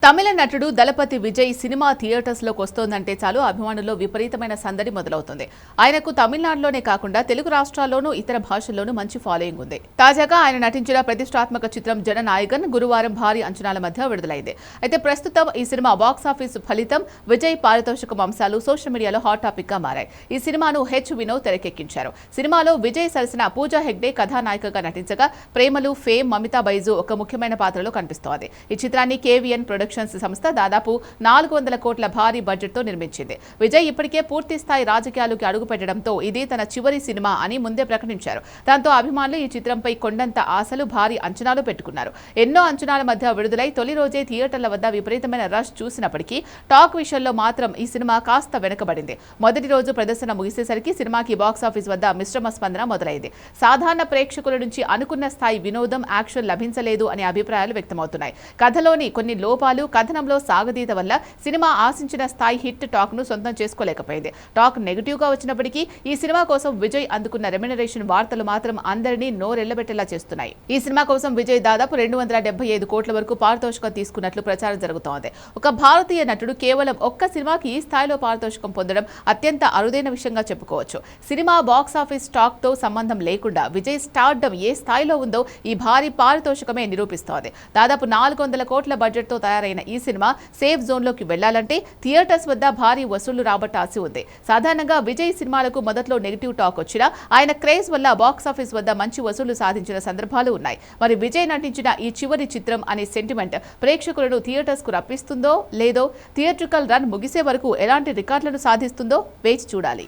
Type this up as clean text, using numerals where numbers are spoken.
తమిళ నటుడు దళపతి Vijay cinema theatres లోకి వస్తోందంటే చాలు అభిమానుల్లో విపరీతమైన సందడి మొదలవుతుంది. ఆయనకు తమిళనాడులోనే కాకుండా తెలుగు రాష్ట్రాల్లోనూ ఇతర భాషల్లోనూ మంచి ఫాలోయింగ్ ఉంది. తాజాగా ఆయన నటించిన ప్రతిష్టాత్మక చిత్రం జననాయకన్ గురువారం భారీ అంచనాల మధ్య విడుదలైంది. అయితే ప్రస్తుతం ఈ సినిమా బాక్సాఫీస్ ఫలితం, విజయ్ పారితోషికం అంశాలు సోషల్ మీడియాలో హాట్ టాపిక్ గా మారాయి. ఈ సినిమాను వినోద్ తెరకెక్కించారు. సినిమాలో విజయ్ సరసన పూజా హెగ్డే కథానాయికగా నటించగా, ప్రేమలు ఫేమ్ మమితా బైజు ఒక ముఖ్యమైన పాత్రలో కనిపిస్తోంది. ఈ చిత్రాన్ని కేవీఎన్ సంస్థ దాదాపు 400 కోట్ల భారీ బడ్జెట్ తో నిర్మించింది. విజయ్ ఇప్పటికే పూర్తి స్థాయి రాజకీయాలకు అడుగుపెట్టడంతో ఇది తన చివరి సినిమా అని ముందే ప్రకటించారు. దాంతో అభిమానులు ఈ చిత్రంపై కొండంత ఆశలు, భారీ అంచనాలు పెట్టుకున్నారు. ఎన్నో అంచనాల మధ్య విడుదలై తొలి రోజే థియేటర్ల వద్ద విపరీతమైన రష్ చూసినప్పటికీ టాక్ విషయంలో మాత్రం ఈ సినిమా కాస్త వెనుకబడింది. మొదటి రోజు ప్రదర్శన ముగిసేసరికి సినిమాకి బాక్సాఫీస్ వద్ద మిశ్రమ స్పందన మొదలైంది. సాధారణ ప్రేక్షకుల నుంచి అనుకున్న స్థాయి వినోదం, యాక్షన్ లభించలేదు అనే అభిప్రాయాలు వ్యక్తమవుతున్నాయి. కథలోని కొన్ని లోపాలు, కథనంలో సాగదీత వల్ల సినిమా ఆశించిన స్థాయి హిట్ టాక్ ను సొంతం చేసుకోలేకపోయింది. టాక్ నెగిటివ్ గా వచ్చినప్పటికీ ఈ సినిమా కోసం విజయ్ అందుకున్న రెమ్యునరేషన్ వార్తలు మాత్రం అందరినీ నోరెళ్లబెట్టేలా చేస్తున్నాయి. ఈ సినిమా కోసం విజయ్ దాదాపు 275 కోట్ల వరకు పారితోషికం తీసుకున్నట్లు ప్రచారం జరుగుతోంది. ఒక భారతీయ నటుడు కేవలం ఒక్క సినిమాకి ఈ స్థాయిలో పారితోషికం పొందడం అత్యంత అరుదైన విషయంగా చెప్పుకోవచ్చు. సినిమా బాక్సాఫీస్ టాక్ తో సంబంధం లేకుండా విజయ్ స్టార్డమ్ ఏ స్థాయిలో ఉందో ఈ భారీ పారితోషికమే నిరూపిస్తోంది. దాదాపు 400 కోట్ల బడ్జెట్ తో తయారైన ఈ సినిమా సేఫ్ జోన్ లోకి వెళ్లాలంటే థియేటర్స్ వద్ద భారీ వసూళ్లు రాబట్టాల్సి ఉంది. సాధారణంగా విజయ్ సినిమాలకు మొదట్లో నెగిటివ్ టాక్ వచ్చినా ఆయన క్రేజ్ వల్ల బాక్సాఫీస్ వద్ద మంచి వసూళ్లు సాధించిన సందర్భాలు ఉన్నాయి. మరి విజయ్ నటించిన ఈ చివరి చిత్రం అనే సెంటిమెంట్ ప్రేక్షకులను థియేటర్స్ కు రప్పిస్తుందో లేదో, థియేట్రికల్ రన్ ముగిసే వరకు ఎలాంటి రికార్డులను సాధిస్తుందో వేచి చూడాలి.